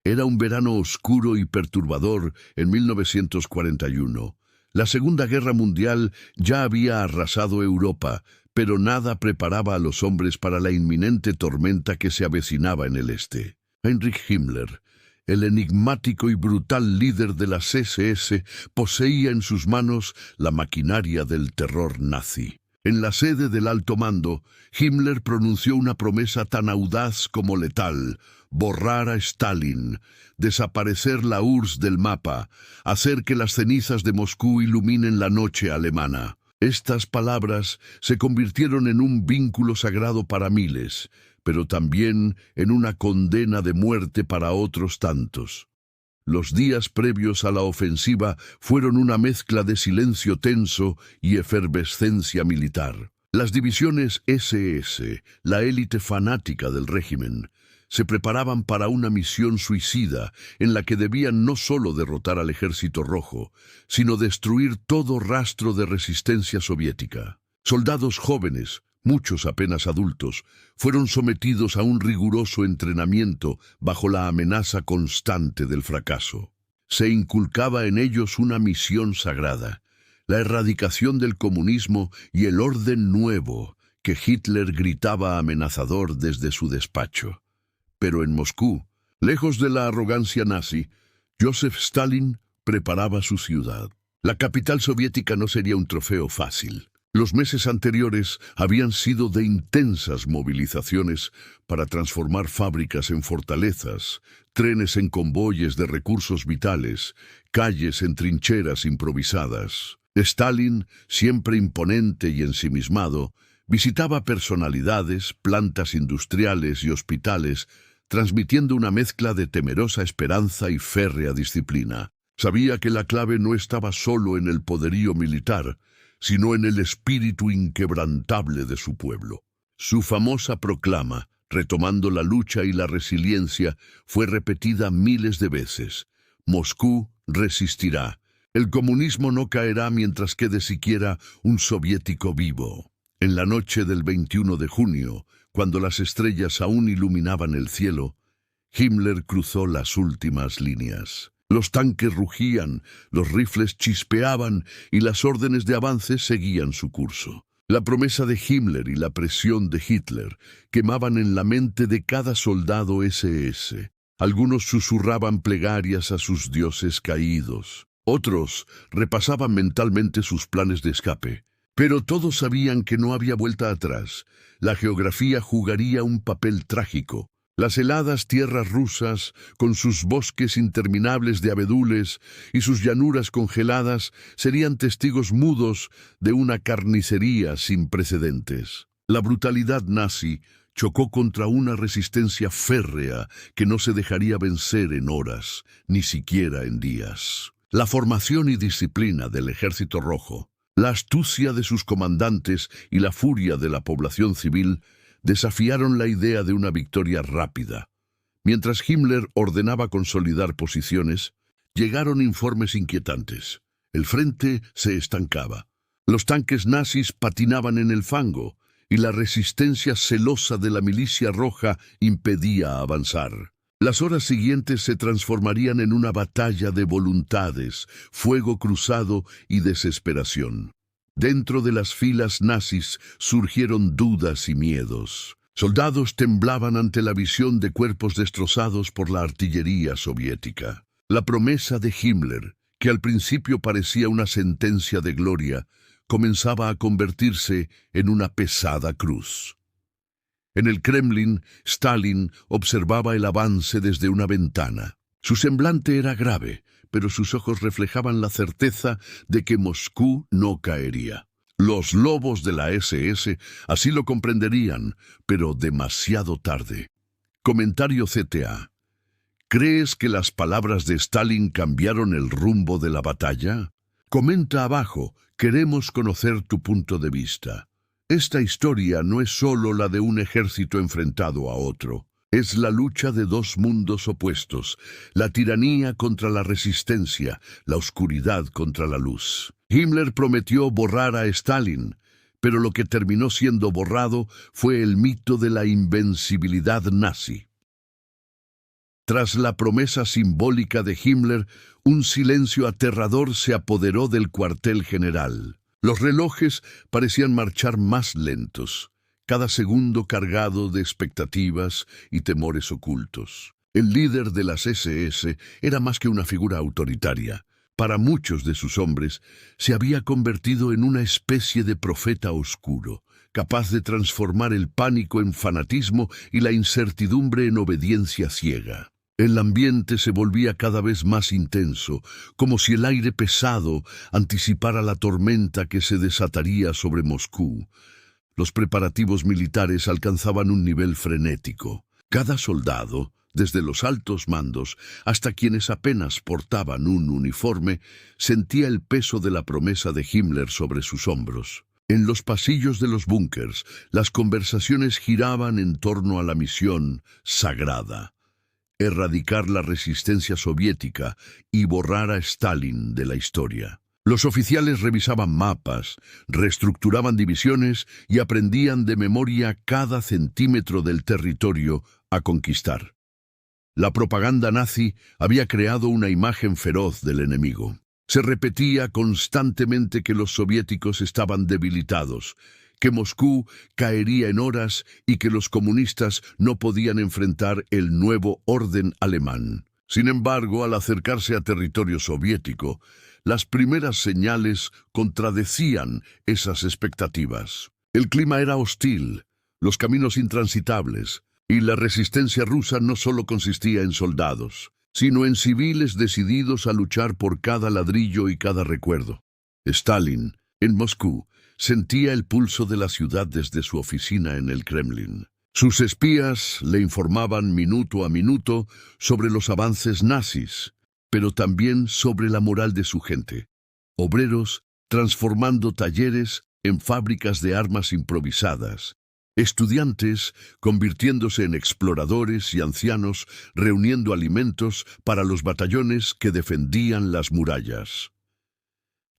Era un verano oscuro y perturbador en 1941. La Segunda Guerra Mundial ya había arrasado Europa, pero nada preparaba a los hombres para la inminente tormenta que se avecinaba en el este. Heinrich Himmler, el enigmático y brutal líder de las SS, poseía en sus manos la maquinaria del terror nazi. En la sede del alto mando, Himmler pronunció una promesa tan audaz como letal: borrar a Stalin, desaparecer la URSS del mapa, hacer que las cenizas de Moscú iluminen la noche alemana. Estas palabras se convirtieron en un vínculo sagrado para miles, pero también en una condena de muerte para otros tantos. Los días previos a la ofensiva fueron una mezcla de silencio tenso y efervescencia militar. Las divisiones SS, la élite fanática del régimen, se preparaban para una misión suicida en la que debían no solo derrotar al Ejército Rojo, sino destruir todo rastro de resistencia soviética. Soldados jóvenes, muchos apenas adultos, fueron sometidos a un riguroso entrenamiento bajo la amenaza constante del fracaso. Se inculcaba en ellos una misión sagrada: la erradicación del comunismo y el orden nuevo que Hitler gritaba amenazador desde su despacho. Pero en Moscú, lejos de la arrogancia nazi, Joseph Stalin preparaba su ciudad. La capital soviética no sería un trofeo fácil. Los meses anteriores habían sido de intensas movilizaciones para transformar fábricas en fortalezas, trenes en convoyes de recursos vitales, calles en trincheras improvisadas. Stalin, siempre imponente y ensimismado, visitaba personalidades, plantas industriales y hospitales, transmitiendo una mezcla de temerosa esperanza y férrea disciplina. Sabía que la clave no estaba solo en el poderío militar, sino en el espíritu inquebrantable de su pueblo. Su famosa proclama, retomando la lucha y la resiliencia, fue repetida miles de veces: Moscú resistirá. El comunismo no caerá mientras quede siquiera un soviético vivo. En la noche del 21 de junio, cuando las estrellas aún iluminaban el cielo, Himmler cruzó las últimas líneas. Los tanques rugían, los rifles chispeaban y las órdenes de avance seguían su curso. La promesa de Himmler y la presión de Hitler quemaban en la mente de cada soldado SS. Algunos susurraban plegarias a sus dioses caídos. Otros repasaban mentalmente sus planes de escape. Pero todos sabían que no había vuelta atrás. La geografía jugaría un papel trágico. Las heladas tierras rusas, con sus bosques interminables de abedules y sus llanuras congeladas, serían testigos mudos de una carnicería sin precedentes. La brutalidad nazi chocó contra una resistencia férrea que no se dejaría vencer en horas, ni siquiera en días. La formación y disciplina del Ejército Rojo, la astucia de sus comandantes y la furia de la población civil desafiaron la idea de una victoria rápida. Mientras Himmler ordenaba consolidar posiciones, llegaron informes inquietantes. El frente se estancaba. Los tanques nazis patinaban en el fango y la resistencia celosa de la milicia roja impedía avanzar. Las horas siguientes se transformarían en una batalla de voluntades, fuego cruzado y desesperación. Dentro de las filas nazis surgieron dudas y miedos. Soldados temblaban ante la visión de cuerpos destrozados por la artillería soviética. La promesa de Himmler, que al principio parecía una sentencia de gloria, comenzaba a convertirse en una pesada cruz. En el Kremlin, Stalin observaba el avance desde una ventana. Su semblante era grave, pero sus ojos reflejaban la certeza de que Moscú no caería. Los lobos de la SS así lo comprenderían, pero demasiado tarde. Comentario CTA. ¿Crees que las palabras de Stalin cambiaron el rumbo de la batalla? Comenta abajo, queremos conocer tu punto de vista. Esta historia no es solo la de un ejército enfrentado a otro. Es la lucha de dos mundos opuestos, la tiranía contra la resistencia, la oscuridad contra la luz. Himmler prometió borrar a Stalin, pero lo que terminó siendo borrado fue el mito de la invencibilidad nazi. Tras la promesa simbólica de Himmler, un silencio aterrador se apoderó del cuartel general. Los relojes parecían marchar más lentos, cada segundo cargado de expectativas y temores ocultos. El líder de las SS era más que una figura autoritaria. Para muchos de sus hombres, se había convertido en una especie de profeta oscuro, capaz de transformar el pánico en fanatismo y la incertidumbre en obediencia ciega. El ambiente se volvía cada vez más intenso, como si el aire pesado anticipara la tormenta que se desataría sobre Moscú. Los preparativos militares alcanzaban un nivel frenético. Cada soldado, desde los altos mandos hasta quienes apenas portaban un uniforme, sentía el peso de la promesa de Himmler sobre sus hombros. En los pasillos de los búnkers, las conversaciones giraban en torno a la misión sagrada: erradicar la resistencia soviética y borrar a Stalin de la historia. Los oficiales revisaban mapas, reestructuraban divisiones y aprendían de memoria cada centímetro del territorio a conquistar. La propaganda nazi había creado una imagen feroz del enemigo. Se repetía constantemente que los soviéticos estaban debilitados, que Moscú caería en horas y que los comunistas no podían enfrentar el nuevo orden alemán. Sin embargo, al acercarse a territorio soviético, las primeras señales contradecían esas expectativas. El clima era hostil, los caminos intransitables, y la resistencia rusa no solo consistía en soldados, sino en civiles decididos a luchar por cada ladrillo y cada recuerdo. Stalin, en Moscú, sentía el pulso de la ciudad desde su oficina en el Kremlin. Sus espías le informaban minuto a minuto sobre los avances nazis, pero también sobre la moral de su gente. Obreros transformando talleres en fábricas de armas improvisadas, estudiantes convirtiéndose en exploradores y ancianos reuniendo alimentos para los batallones que defendían las murallas.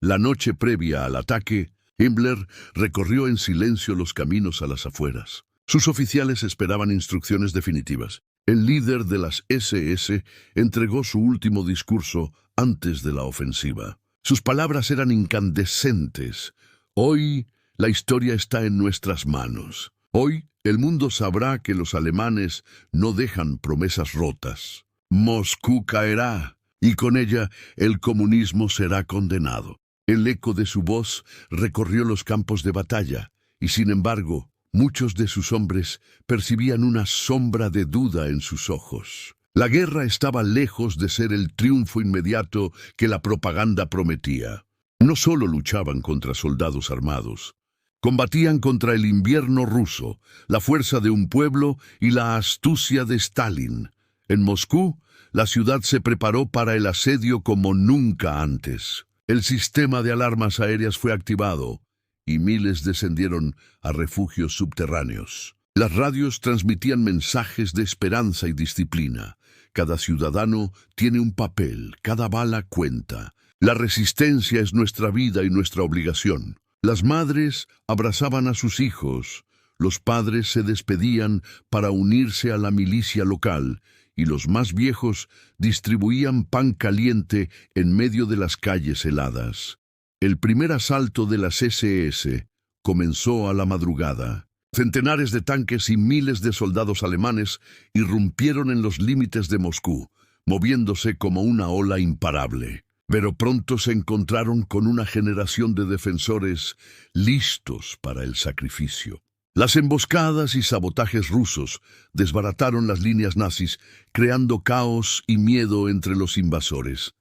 La noche previa al ataque, Himmler recorrió en silencio los caminos a las afueras. Sus oficiales esperaban instrucciones definitivas. El líder de las SS entregó su último discurso antes de la ofensiva. Sus palabras eran incandescentes. Hoy la historia está en nuestras manos. Hoy el mundo sabrá que los alemanes no dejan promesas rotas. Moscú caerá, y con ella el comunismo será condenado. El eco de su voz recorrió los campos de batalla, y sin embargo, muchos de sus hombres percibían una sombra de duda en sus ojos. La guerra estaba lejos de ser el triunfo inmediato que la propaganda prometía. No solo luchaban contra soldados armados, combatían contra el invierno ruso, la fuerza de un pueblo y la astucia de Stalin. En Moscú, la ciudad se preparó para el asedio como nunca antes. El sistema de alarmas aéreas fue activado y miles descendieron a refugios subterráneos. Las radios transmitían mensajes de esperanza y disciplina. Cada ciudadano tiene un papel, cada bala cuenta. La resistencia es nuestra vida y nuestra obligación. Las madres abrazaban a sus hijos, los padres se despedían para unirse a la milicia local, y los más viejos distribuían pan caliente en medio de las calles heladas. El primer asalto de las SS comenzó a la madrugada. Centenares de tanques y miles de soldados alemanes irrumpieron en los límites de Moscú, moviéndose como una ola imparable. Pero pronto se encontraron con una generación de defensores listos para el sacrificio. Las emboscadas y sabotajes rusos desbarataron las líneas nazis, creando caos y miedo entre los invasores.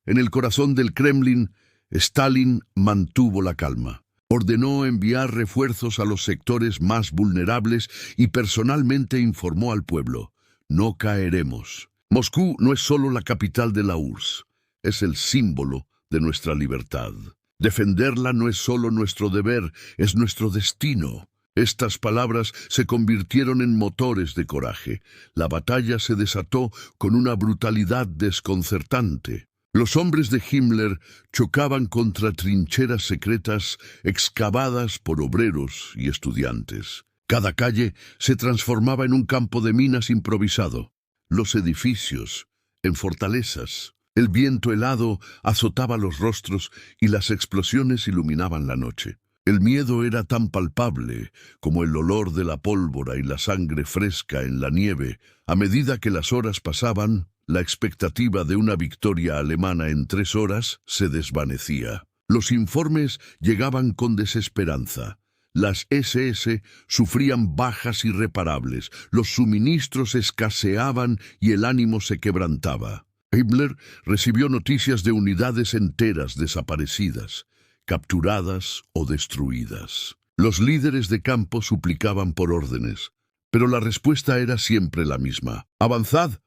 En el corazón del Kremlin, Stalin mantuvo la calma. Ordenó enviar refuerzos a los sectores más vulnerables y personalmente informó al pueblo: no caeremos. Moscú no es solo la capital de la URSS, es el símbolo de nuestra libertad. Defenderla no es solo nuestro deber, es nuestro destino. Estas palabras se convirtieron en motores de coraje. La batalla se desató con una brutalidad desconcertante. Los hombres de Himmler chocaban contra trincheras secretas excavadas por obreros y estudiantes. Cada calle se transformaba en un campo de minas improvisado. los edificios, en fortalezas. El viento helado azotaba los rostros y las explosiones iluminaban la noche. El miedo era tan palpable como el olor de la pólvora y la sangre fresca en la nieve. A medida que las horas pasaban, la expectativa de una victoria alemana en 3 horas se desvanecía. Los informes llegaban con desesperanza. Las SS sufrían bajas irreparables, los suministros escaseaban y el ánimo se quebrantaba. Himmler recibió noticias de unidades enteras desaparecidas, capturadas o destruidas. Los líderes de campo suplicaban por órdenes, pero la respuesta era siempre la misma. «Avanzad,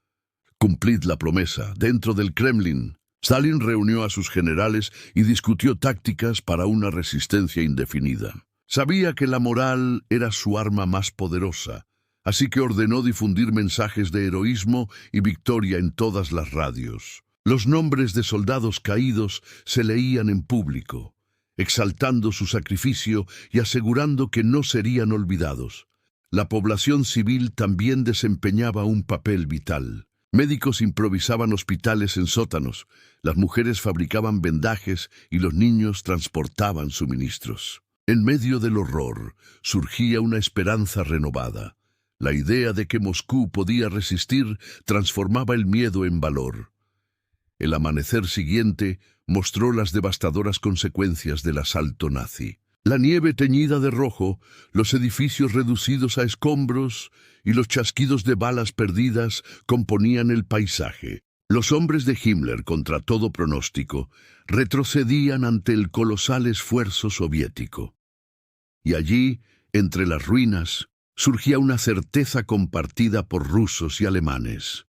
cumplid la promesa». Dentro del Kremlin, Stalin reunió a sus generales y discutió tácticas para una resistencia indefinida. Sabía que la moral era su arma más poderosa, así que ordenó difundir mensajes de heroísmo y victoria en todas las radios. Los nombres de soldados caídos se leían en público, exaltando su sacrificio y asegurando que no serían olvidados. La población civil también desempeñaba un papel vital. Médicos improvisaban hospitales en sótanos, las mujeres fabricaban vendajes y los niños transportaban suministros. En medio del horror surgía una esperanza renovada. La idea de que Moscú podía resistir transformaba el miedo en valor. El amanecer siguiente mostró las devastadoras consecuencias del asalto nazi. La nieve teñida de rojo, los edificios reducidos a escombros y los chasquidos de balas perdidas componían el paisaje. Los hombres de Himmler, contra todo pronóstico, retrocedían ante el colosal esfuerzo soviético. Y allí, entre las ruinas, surgía una certeza compartida por rusos y alemanes.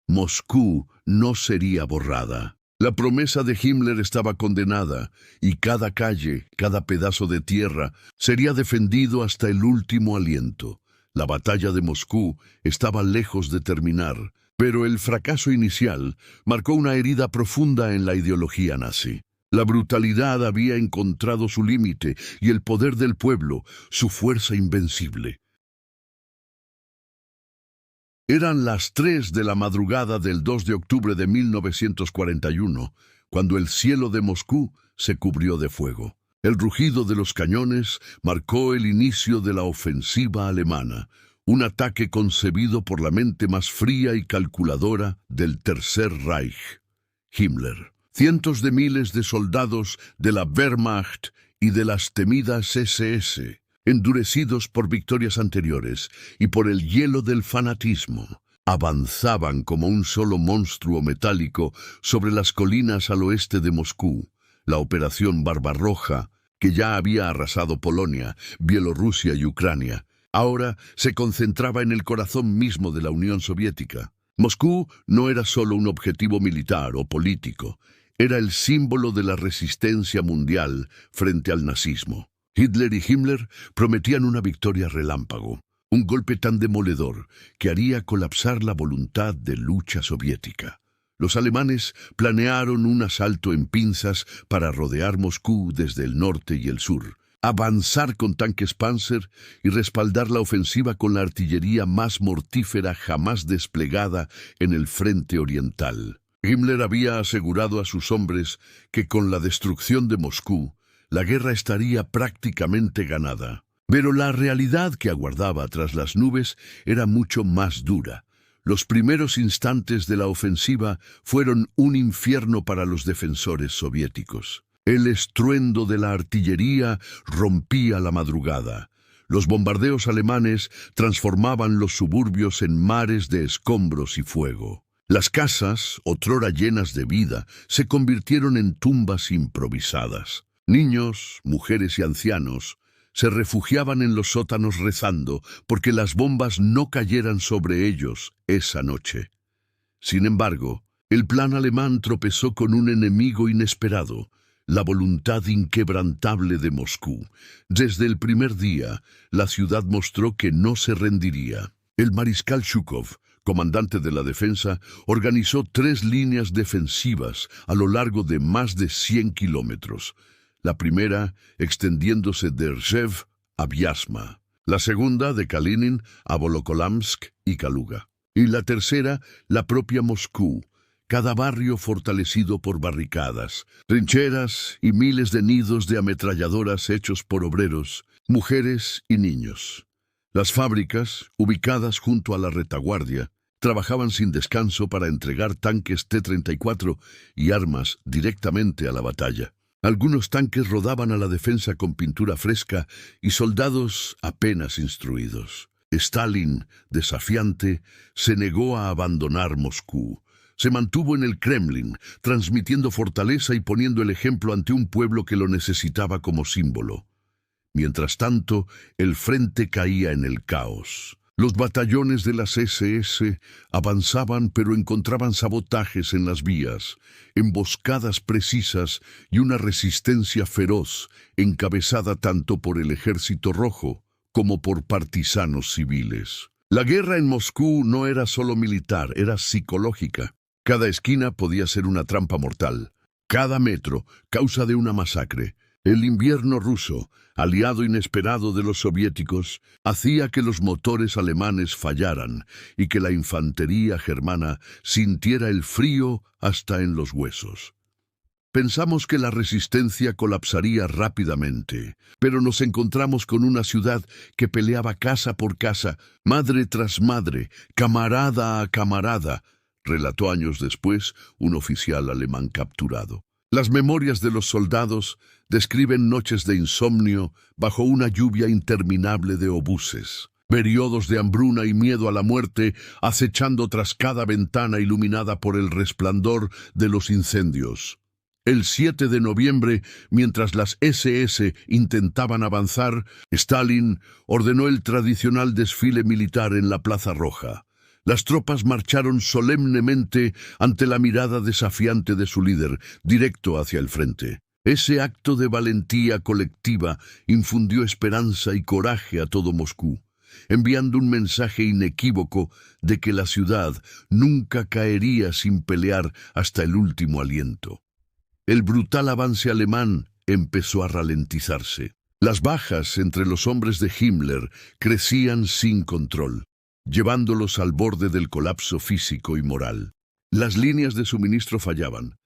Moscú no sería borrada. La promesa de Himmler estaba condenada, y cada calle, cada pedazo de tierra, sería defendido hasta el último aliento. La batalla de Moscú estaba lejos de terminar, pero el fracaso inicial marcó una herida profunda en la ideología nazi. La brutalidad había encontrado su límite y el poder del pueblo, su fuerza invencible. Eran las 3 de la madrugada del 2 de octubre de 1941, cuando el cielo de Moscú se cubrió de fuego. El rugido de los cañones marcó el inicio de la ofensiva alemana, un ataque concebido por la mente más fría y calculadora del Tercer Reich, Himmler. Cientos de miles de soldados de la Wehrmacht y de las temidas SS, endurecidos por victorias anteriores y por el hielo del fanatismo, avanzaban como un solo monstruo metálico sobre las colinas al oeste de Moscú. La Operación Barbarroja, que ya había arrasado Polonia, Bielorrusia y Ucrania, ahora se concentraba en el corazón mismo de la Unión Soviética. Moscú no era solo un objetivo militar o político, era el símbolo de la resistencia mundial frente al nazismo. Hitler y Himmler prometían una victoria relámpago, un golpe tan demoledor que haría colapsar la voluntad de lucha soviética. Los alemanes planearon un asalto en pinzas para rodear Moscú desde el norte y el sur, avanzar con tanques Panzer y respaldar la ofensiva con la artillería más mortífera jamás desplegada en el frente oriental. Himmler había asegurado a sus hombres que con la destrucción de Moscú, la guerra estaría prácticamente ganada. Pero la realidad que aguardaba tras las nubes era mucho más dura. Los primeros instantes de la ofensiva fueron un infierno para los defensores soviéticos. El estruendo de la artillería rompía la madrugada. Los bombardeos alemanes transformaban los suburbios en mares de escombros y fuego. Las casas, otrora llenas de vida, se convirtieron en tumbas improvisadas. Niños, mujeres y ancianos se refugiaban en los sótanos rezando porque las bombas no cayeran sobre ellos esa noche. Sin embargo, el plan alemán tropezó con un enemigo inesperado, la voluntad inquebrantable de Moscú. Desde el primer día, la ciudad mostró que no se rendiría. El mariscal Zhukov, comandante de la defensa, organizó 3 líneas defensivas a lo largo de más de 100 kilómetros. La primera extendiéndose de Rzev a Vyazma, la segunda de Kalinin a Volokholamsk y Kaluga. Y la tercera, la propia Moscú, cada barrio fortalecido por barricadas, trincheras y miles de nidos de ametralladoras hechos por obreros, mujeres y niños. Las fábricas, ubicadas junto a la retaguardia, trabajaban sin descanso para entregar tanques T-34 y armas directamente a la batalla. Algunos tanques rodaban a la defensa con pintura fresca y soldados apenas instruidos. Stalin, desafiante, se negó a abandonar Moscú. Se mantuvo en el Kremlin, transmitiendo fortaleza y poniendo el ejemplo ante un pueblo que lo necesitaba como símbolo. Mientras tanto, el frente caía en el caos. Los batallones de las SS avanzaban, pero encontraban sabotajes en las vías, emboscadas precisas y una resistencia feroz, encabezada tanto por el Ejército Rojo como por partisanos civiles. La guerra en Moscú no era solo militar, era psicológica. Cada esquina podía ser una trampa mortal. Cada metro, causa de una masacre. El invierno ruso, aliado inesperado de los soviéticos, hacía que los motores alemanes fallaran y que la infantería germana sintiera el frío hasta en los huesos. Pensamos que la resistencia colapsaría rápidamente, pero nos encontramos con una ciudad que peleaba casa por casa, madre tras madre, camarada a camarada, relató años después un oficial alemán capturado. Las memorias de los soldados describen noches de insomnio bajo una lluvia interminable de obuses, periodos de hambruna y miedo a la muerte acechando tras cada ventana iluminada por el resplandor de los incendios. El 7 de noviembre, mientras las SS intentaban avanzar, Stalin ordenó el tradicional desfile militar en la Plaza Roja. Las tropas marcharon solemnemente ante la mirada desafiante de su líder, directo hacia el frente. Ese acto de valentía colectiva infundió esperanza y coraje a todo Moscú, enviando un mensaje inequívoco de que la ciudad nunca caería sin pelear hasta el último aliento. El brutal avance alemán empezó a ralentizarse. Las bajas entre los hombres de Himmler crecían sin control, llevándolos al borde del colapso físico y moral. Las líneas de suministro fallaban.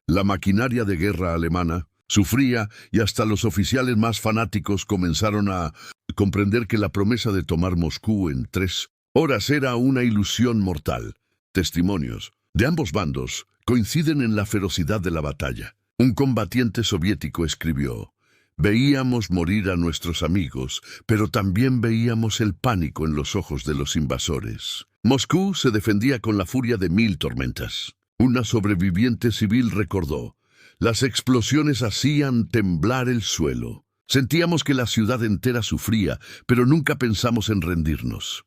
La maquinaria de guerra alemana sufría y hasta los oficiales más fanáticos comenzaron a comprender que la promesa de tomar Moscú en 3 horas era una ilusión mortal. Testimonios de ambos bandos coinciden en la ferocidad de la batalla. Un combatiente soviético escribió: «Veíamos morir a nuestros amigos, pero también veíamos el pánico en los ojos de los invasores». Moscú se defendía con la furia de 1000 tormentas. Una sobreviviente civil recordó: «Las explosiones hacían temblar el suelo. Sentíamos que la ciudad entera sufría, pero nunca pensamos en rendirnos».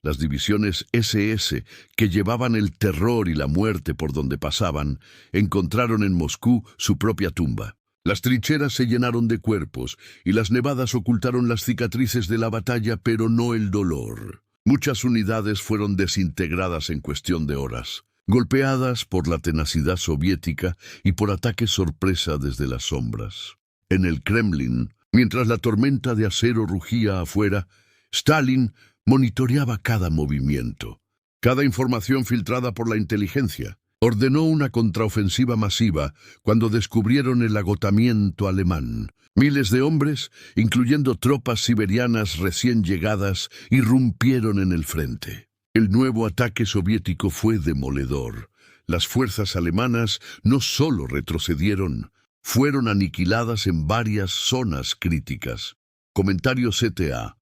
Las divisiones SS, que llevaban el terror y la muerte por donde pasaban, encontraron en Moscú su propia tumba. Las trincheras se llenaron de cuerpos y las nevadas ocultaron las cicatrices de la batalla, pero no el dolor. Muchas unidades fueron desintegradas en cuestión de horas, golpeadas por la tenacidad soviética y por ataques sorpresa desde las sombras. En el Kremlin, mientras la tormenta de acero rugía afuera, Stalin monitoreaba cada movimiento, cada información filtrada por la inteligencia. Ordenó una contraofensiva masiva cuando descubrieron el agotamiento alemán. Miles de hombres, incluyendo tropas siberianas recién llegadas, irrumpieron en el frente. El nuevo ataque soviético fue demoledor. Las fuerzas alemanas no solo retrocedieron, fueron aniquiladas en varias zonas críticas. Comentario CTA.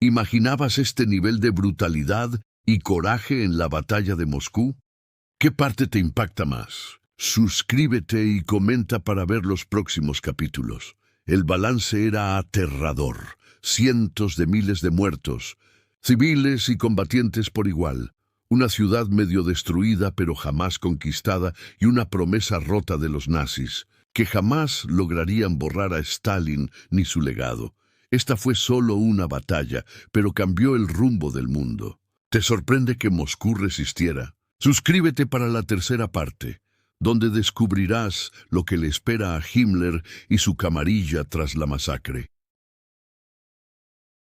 ¿Imaginabas este nivel de brutalidad y coraje en la batalla de Moscú? ¿Qué parte te impacta más? Suscríbete y comenta para ver los próximos capítulos. El balance era aterrador. Cientos de miles de muertos, civiles y combatientes por igual. Una ciudad medio destruida pero jamás conquistada y una promesa rota de los nazis, que jamás lograrían borrar a Stalin ni su legado. Esta fue solo una batalla, pero cambió el rumbo del mundo. ¿Te sorprende que Moscú resistiera? Suscríbete para la tercera parte, donde descubrirás lo que le espera a Himmler y su camarilla tras la masacre.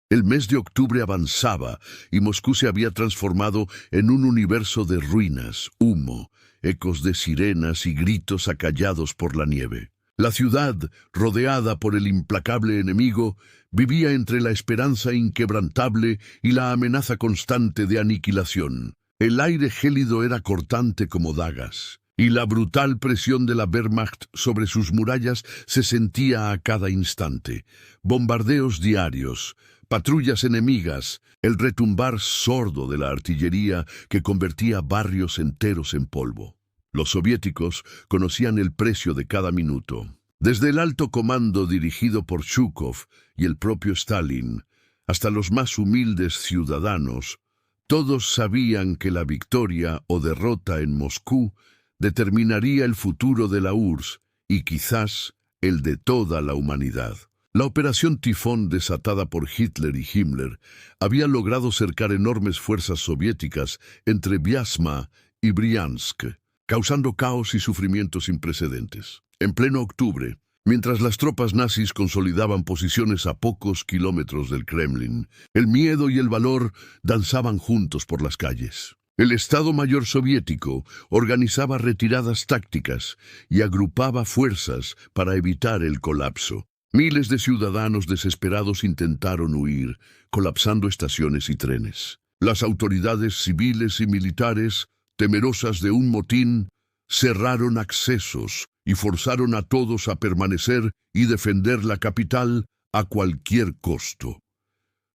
El mes de octubre avanzaba y Moscú se había transformado en un universo de ruinas, humo, ecos de sirenas y gritos acallados por la nieve. La ciudad, rodeada por el implacable enemigo, vivía entre la esperanza inquebrantable y la amenaza constante de aniquilación. El aire gélido era cortante como dagas, y la brutal presión de la Wehrmacht sobre sus murallas se sentía a cada instante. Bombardeos diarios, patrullas enemigas, el retumbar sordo de la artillería que convertía barrios enteros en polvo. Los soviéticos conocían el precio de cada minuto. Desde el alto comando dirigido por Zhukov y el propio Stalin, hasta los más humildes ciudadanos, todos sabían que la victoria o derrota en Moscú determinaría el futuro de la URSS y quizás el de toda la humanidad. La operación Tifón desatada por Hitler y Himmler había logrado cercar enormes fuerzas soviéticas entre Vyazma y Briansk, causando caos y sufrimientos sin precedentes. En pleno octubre, mientras las tropas nazis consolidaban posiciones a pocos kilómetros del Kremlin, el miedo y el valor danzaban juntos por las calles. El Estado Mayor soviético organizaba retiradas tácticas y agrupaba fuerzas para evitar el colapso. Miles de ciudadanos desesperados intentaron huir, colapsando estaciones y trenes. Las autoridades civiles y militares, temerosas de un motín, cerraron accesos y forzaron a todos a permanecer y defender la capital a cualquier costo.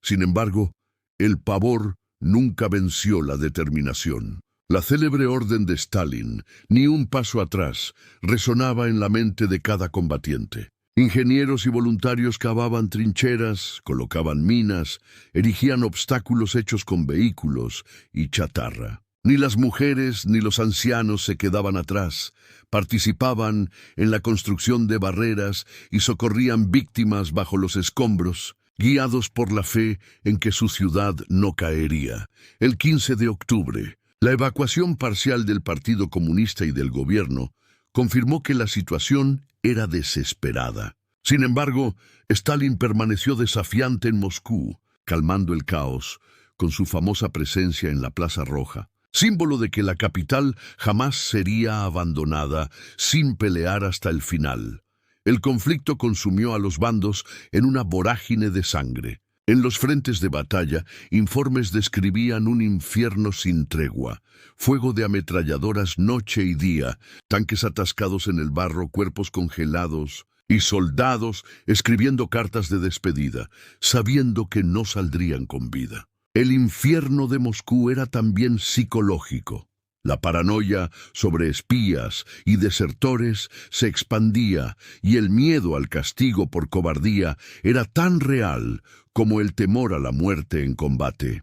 Sin embargo, el pavor nunca venció la determinación. La célebre orden de Stalin, ni un paso atrás, resonaba en la mente de cada combatiente. Ingenieros y voluntarios cavaban trincheras, colocaban minas, erigían obstáculos hechos con vehículos y chatarra. Ni las mujeres ni los ancianos se quedaban atrás, participaban en la construcción de barreras y socorrían víctimas bajo los escombros, guiados por la fe en que su ciudad no caería. El 15 de octubre, la evacuación parcial del Partido Comunista y del gobierno confirmó que la situación era desesperada. Sin embargo, Stalin permaneció desafiante en Moscú, calmando el caos con su famosa presencia en la Plaza Roja, símbolo de que la capital jamás sería abandonada sin pelear hasta el final. El conflicto consumió a los bandos en una vorágine de sangre. En los frentes de batalla, informes describían un infierno sin tregua, fuego de ametralladoras noche y día, tanques atascados en el barro, cuerpos congelados y soldados escribiendo cartas de despedida, sabiendo que no saldrían con vida. El infierno de Moscú era también psicológico. La paranoia sobre espías y desertores se expandía y el miedo al castigo por cobardía era tan real como el temor a la muerte en combate.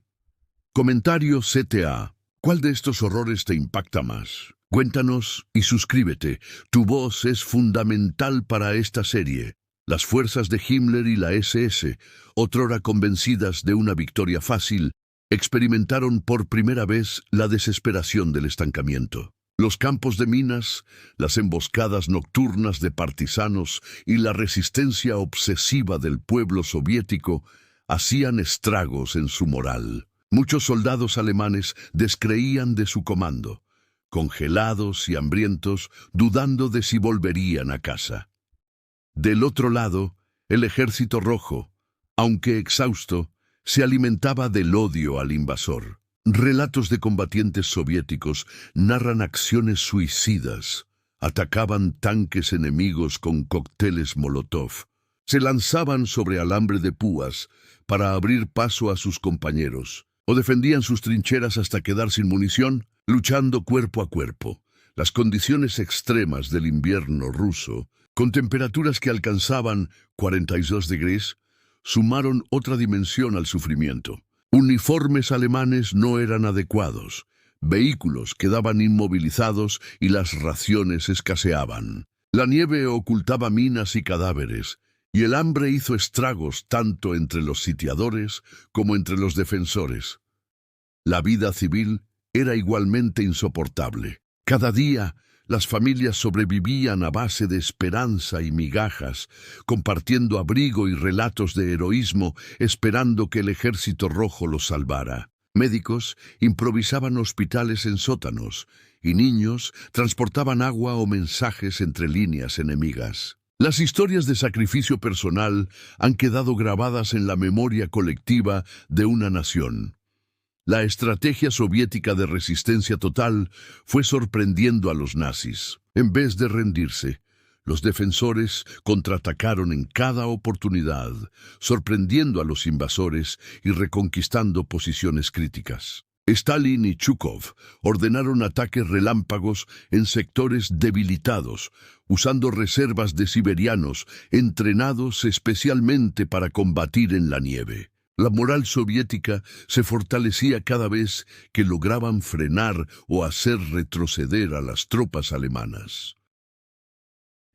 Comentario CTA. ¿Cuál de estos horrores te impacta más? Cuéntanos y suscríbete. Tu voz es fundamental para esta serie. Las fuerzas de Himmler y la SS, otrora convencidas de una victoria fácil, experimentaron por primera vez la desesperación del estancamiento. Los campos de minas, las emboscadas nocturnas de partisanos y la resistencia obsesiva del pueblo soviético hacían estragos en su moral. Muchos soldados alemanes descreían de su comando, congelados y hambrientos, dudando de si volverían a casa. Del otro lado, el Ejército Rojo, aunque exhausto, se alimentaba del odio al invasor. Relatos de combatientes soviéticos narran acciones suicidas. Atacaban tanques enemigos con cócteles Molotov. Se lanzaban sobre alambre de púas para abrir paso a sus compañeros, o defendían sus trincheras hasta quedar sin munición, luchando cuerpo a cuerpo. Las condiciones extremas del invierno ruso, con temperaturas que alcanzaban 42 degrees, sumaron otra dimensión al sufrimiento. Uniformes alemanes no eran adecuados, vehículos quedaban inmovilizados y las raciones escaseaban. La nieve ocultaba minas y cadáveres, y el hambre hizo estragos tanto entre los sitiadores como entre los defensores. La vida civil era igualmente insoportable. Cada día, Las familias sobrevivían a base de esperanza y migajas, compartiendo abrigo y relatos de heroísmo, esperando que el ejército rojo los salvara. Médicos improvisaban hospitales en sótanos, y niños transportaban agua o mensajes entre líneas enemigas. Las historias de sacrificio personal han quedado grabadas en la memoria colectiva de una nación. La estrategia soviética de resistencia total fue sorprendiendo a los nazis. En vez de rendirse, los defensores contraatacaron en cada oportunidad, sorprendiendo a los invasores y reconquistando posiciones críticas. Stalin y Zhukov ordenaron ataques relámpagos en sectores debilitados, usando reservas de siberianos entrenados especialmente para combatir en la nieve. La moral soviética se fortalecía cada vez que lograban frenar o hacer retroceder a las tropas alemanas.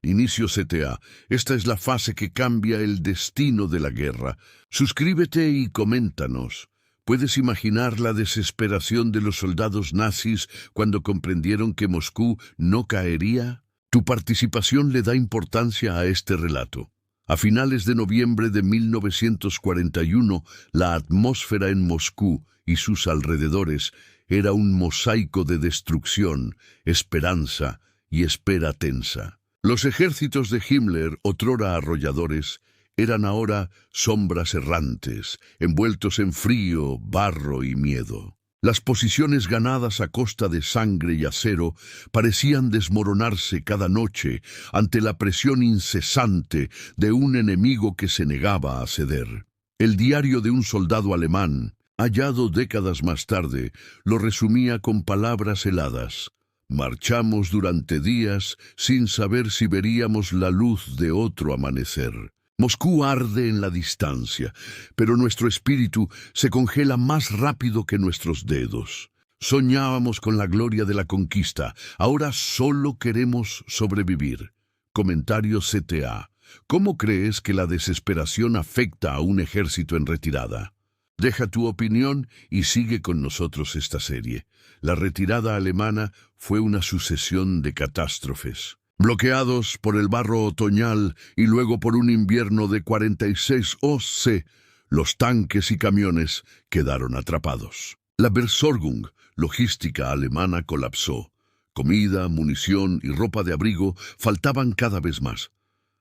Inicio CTA. Esta es la fase que cambia el destino de la guerra. Suscríbete y coméntanos. ¿Puedes imaginar la desesperación de los soldados nazis cuando comprendieron que Moscú no caería? Tu participación le da importancia a este relato. A finales de noviembre de 1941, la atmósfera en Moscú y sus alrededores era un mosaico de destrucción, esperanza y espera tensa. Los ejércitos de Himmler, otrora arrolladores, eran ahora sombras errantes, envueltos en frío, barro y miedo. Las posiciones ganadas a costa de sangre y acero parecían desmoronarse cada noche ante la presión incesante de un enemigo que se negaba a ceder. El diario de un soldado alemán, hallado décadas más tarde, lo resumía con palabras heladas. Marchamos durante días sin saber si veríamos la luz de otro amanecer. Moscú arde en la distancia, pero nuestro espíritu se congela más rápido que nuestros dedos. Soñábamos con la gloria de la conquista, ahora solo queremos sobrevivir. Comentario CTA. ¿Cómo crees que la desesperación afecta a un ejército en retirada? Deja tu opinión y sigue con nosotros esta serie. La retirada alemana fue una sucesión de catástrofes. Bloqueados por el barro otoñal y luego por un invierno de 46 OC, los tanques y camiones quedaron atrapados. La Versorgung, logística alemana, colapsó. Comida, munición y ropa de abrigo faltaban cada vez más.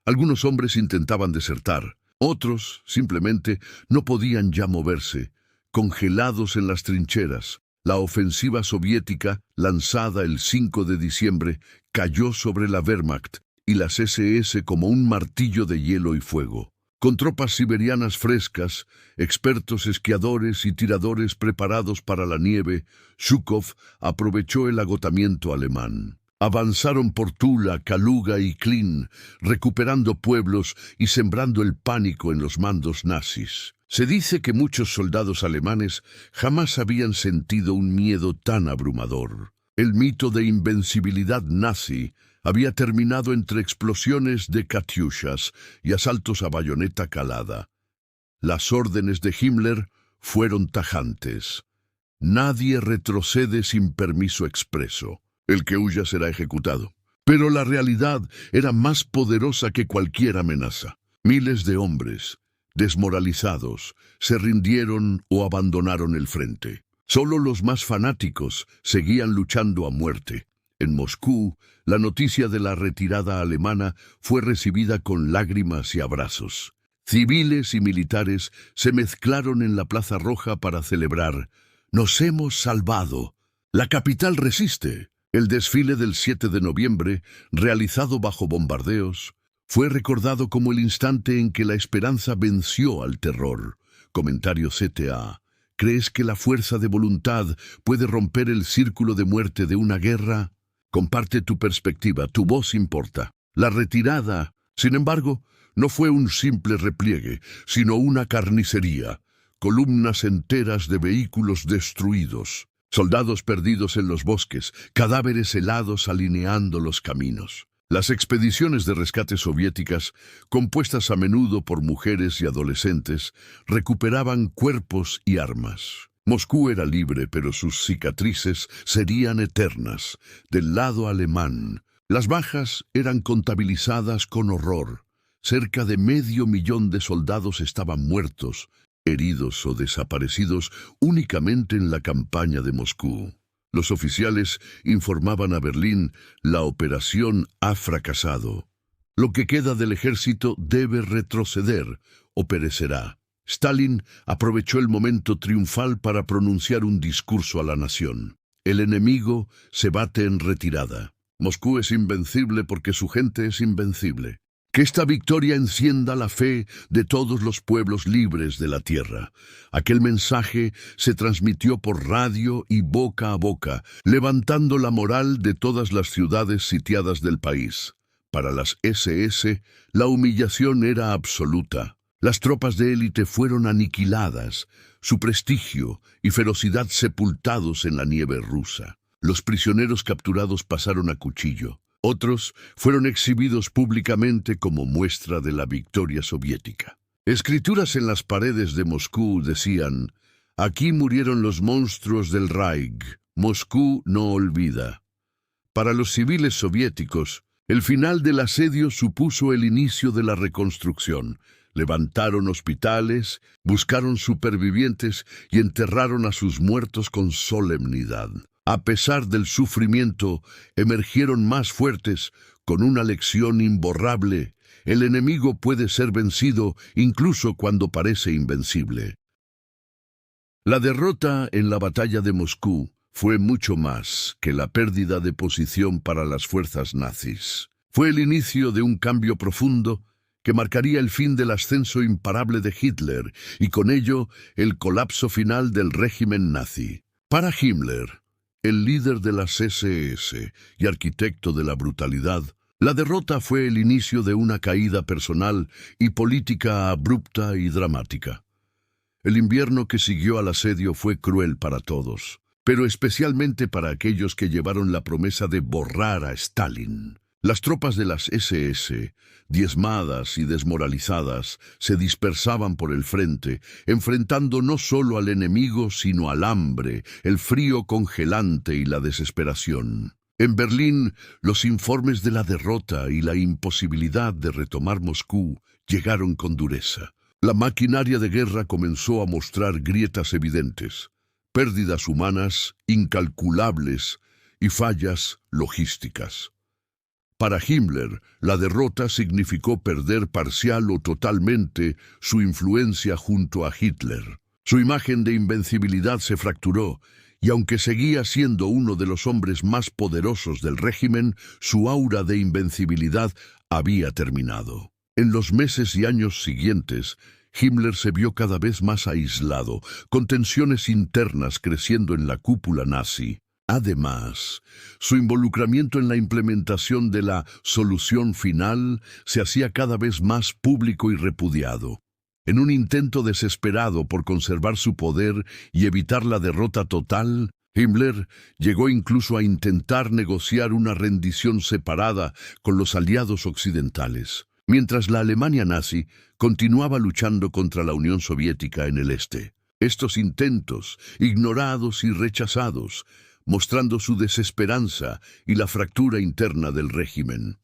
Algunos hombres intentaban desertar, otros simplemente no podían ya moverse, congelados en las trincheras. La ofensiva soviética, lanzada el 5 de diciembre, cayó sobre la Wehrmacht y las SS como un martillo de hielo y fuego. Con tropas siberianas frescas, expertos esquiadores y tiradores preparados para la nieve, Zhukov aprovechó el agotamiento alemán. Avanzaron por Tula, Kaluga y Klin, recuperando pueblos y sembrando el pánico en los mandos nazis. Se dice que muchos soldados alemanes jamás habían sentido un miedo tan abrumador. El mito de invencibilidad nazi había terminado entre explosiones de katyushas y asaltos a bayoneta calada. Las órdenes de Himmler fueron tajantes. Nadie retrocede sin permiso expreso. El que huya será ejecutado. Pero la realidad era más poderosa que cualquier amenaza. Miles de hombres, desmoralizados, se rindieron o abandonaron el frente. Solo los más fanáticos seguían luchando a muerte. En Moscú, la noticia de la retirada alemana fue recibida con lágrimas y abrazos. Civiles y militares se mezclaron en la Plaza Roja para celebrar. ¡Nos hemos salvado! La capital resiste. El desfile del 7 de noviembre, realizado bajo bombardeos, fue recordado como el instante en que la esperanza venció al terror. Comentario CTA. ¿Crees que la fuerza de voluntad puede romper el círculo de muerte de una guerra? Comparte tu perspectiva, tu voz importa. La retirada, sin embargo, no fue un simple repliegue, sino una carnicería. Columnas enteras de vehículos destruidos. Soldados perdidos en los bosques, cadáveres helados alineando los caminos. Las expediciones de rescate soviéticas, compuestas a menudo por mujeres y adolescentes, recuperaban cuerpos y armas. Moscú era libre, pero sus cicatrices serían eternas. Del lado alemán, las bajas eran contabilizadas con horror. Cerca de 500.000 de soldados estaban muertos, heridos o desaparecidos únicamente en la campaña de Moscú. Los oficiales informaban a Berlín: la operación ha fracasado. Lo que queda del ejército debe retroceder o perecerá. Stalin aprovechó el momento triunfal para pronunciar un discurso a la nación. El enemigo se bate en retirada. Moscú es invencible porque su gente es invencible. Que esta victoria encienda la fe de todos los pueblos libres de la tierra. Aquel mensaje se transmitió por radio y boca a boca, levantando la moral de todas las ciudades sitiadas del país. Para las SS, la humillación era absoluta. Las tropas de élite fueron aniquiladas, su prestigio y ferocidad sepultados en la nieve rusa. Los prisioneros capturados pasaron a cuchillo. Otros fueron exhibidos públicamente como muestra de la victoria soviética. Escrituras en las paredes de Moscú decían: aquí murieron los monstruos del Reich, Moscú no olvida. Para los civiles soviéticos, el final del asedio supuso el inicio de la reconstrucción. Levantaron hospitales, buscaron supervivientes y enterraron a sus muertos con solemnidad. A pesar del sufrimiento, emergieron más fuertes, con una lección imborrable: el enemigo puede ser vencido incluso cuando parece invencible. La derrota en la batalla de Moscú fue mucho más que la pérdida de posición para las fuerzas nazis. Fue el inicio de un cambio profundo que marcaría el fin del ascenso imparable de Hitler y con ello el colapso final del régimen nazi. Para Himmler, el líder de las SS y arquitecto de la brutalidad, la derrota fue el inicio de una caída personal y política abrupta y dramática. El invierno que siguió al asedio fue cruel para todos, pero especialmente para aquellos que llevaron la promesa de borrar a Stalin. Las tropas de las SS, diezmadas y desmoralizadas, se dispersaban por el frente, enfrentando no solo al enemigo, sino al hambre, el frío congelante y la desesperación. En Berlín, los informes de la derrota y la imposibilidad de retomar Moscú llegaron con dureza. La maquinaria de guerra comenzó a mostrar grietas evidentes, pérdidas humanas incalculables y fallas logísticas. Para Himmler, la derrota significó perder parcial o totalmente su influencia junto a Hitler. Su imagen de invencibilidad se fracturó, y aunque seguía siendo uno de los hombres más poderosos del régimen, su aura de invencibilidad había terminado. En los meses y años siguientes, Himmler se vio cada vez más aislado, con tensiones internas creciendo en la cúpula nazi. Además, su involucramiento en la implementación de la solución final se hacía cada vez más público y repudiado. En un intento desesperado por conservar su poder y evitar la derrota total, Himmler llegó incluso a intentar negociar una rendición separada con los aliados occidentales, mientras la Alemania nazi continuaba luchando contra la Unión Soviética en el este. Estos intentos, ignorados y rechazados, mostrando su desesperanza y la fractura interna del régimen.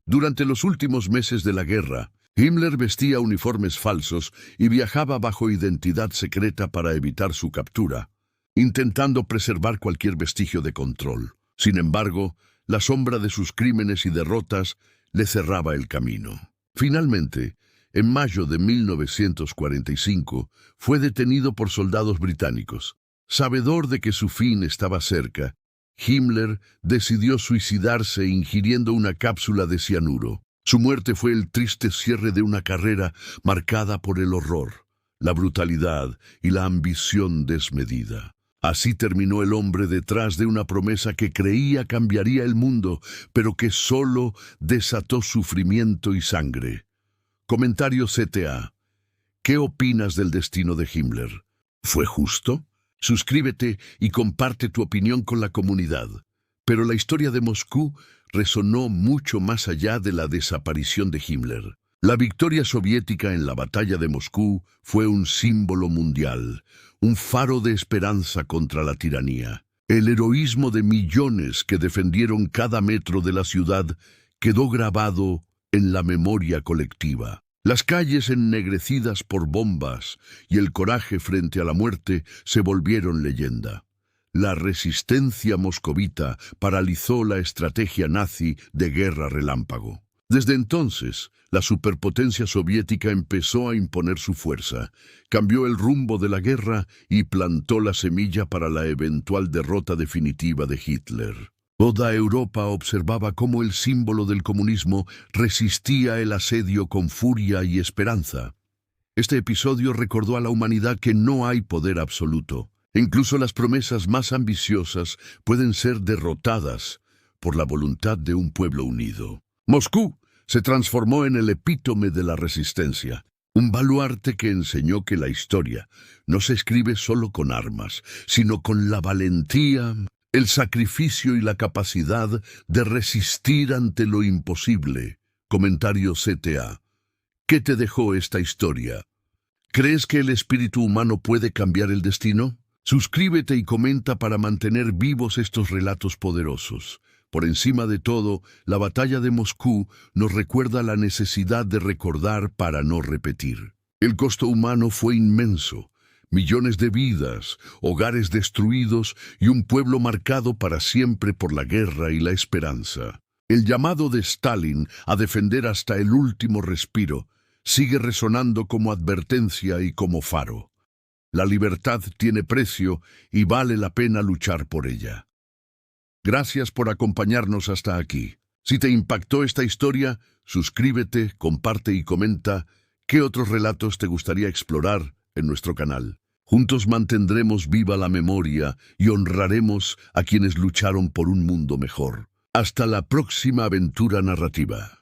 Durante los últimos meses de la guerra, Himmler vestía uniformes falsos y viajaba bajo identidad secreta para evitar su captura, intentando preservar cualquier vestigio de control. Sin embargo, la sombra de sus crímenes y derrotas le cerraba el camino. Finalmente, en mayo de 1945, fue detenido por soldados británicos. Sabedor de que su fin estaba cerca, Himmler decidió suicidarse ingiriendo una cápsula de cianuro. Su muerte fue el triste cierre de una carrera marcada por el horror, la brutalidad y la ambición desmedida. Así terminó el hombre detrás de una promesa que creía cambiaría el mundo, pero que solo desató sufrimiento y sangre. Comentario CTA. ¿Qué opinas del destino de Himmler? ¿Fue justo? Suscríbete y comparte tu opinión con la comunidad. Pero la historia de Moscú resonó mucho más allá de la desaparición de Himmler. La victoria soviética en la batalla de Moscú fue un símbolo mundial, un faro de esperanza contra la tiranía. El heroísmo de millones que defendieron cada metro de la ciudad quedó grabado en la memoria colectiva. Las calles ennegrecidas por bombas y el coraje frente a la muerte se volvieron leyenda. La resistencia moscovita paralizó la estrategia nazi de guerra relámpago. Desde entonces, la superpotencia soviética empezó a imponer su fuerza, cambió el rumbo de la guerra y plantó la semilla para la eventual derrota definitiva de Hitler. Toda Europa observaba cómo el símbolo del comunismo resistía el asedio con furia y esperanza. Este episodio recordó a la humanidad que no hay poder absoluto. Incluso las promesas más ambiciosas pueden ser derrotadas por la voluntad de un pueblo unido. Moscú se transformó en el epítome de la resistencia, un baluarte que enseñó que la historia no se escribe solo con armas, sino con la valentía, el sacrificio y la capacidad de resistir ante lo imposible. Comentario CTA. ¿Qué te dejó esta historia? ¿Crees que el espíritu humano puede cambiar el destino? Suscríbete y comenta para mantener vivos estos relatos poderosos. Por encima de todo, la batalla de Moscú nos recuerda la necesidad de recordar para no repetir. El costo humano fue inmenso. Millones de vidas, hogares destruidos y un pueblo marcado para siempre por la guerra y la esperanza. El llamado de Stalin a defender hasta el último respiro sigue resonando como advertencia y como faro. La libertad tiene precio y vale la pena luchar por ella. Gracias por acompañarnos hasta aquí. Si te impactó esta historia, suscríbete, comparte y comenta qué otros relatos te gustaría explorar en nuestro canal. Juntos mantendremos viva la memoria y honraremos a quienes lucharon por un mundo mejor. Hasta la próxima aventura narrativa.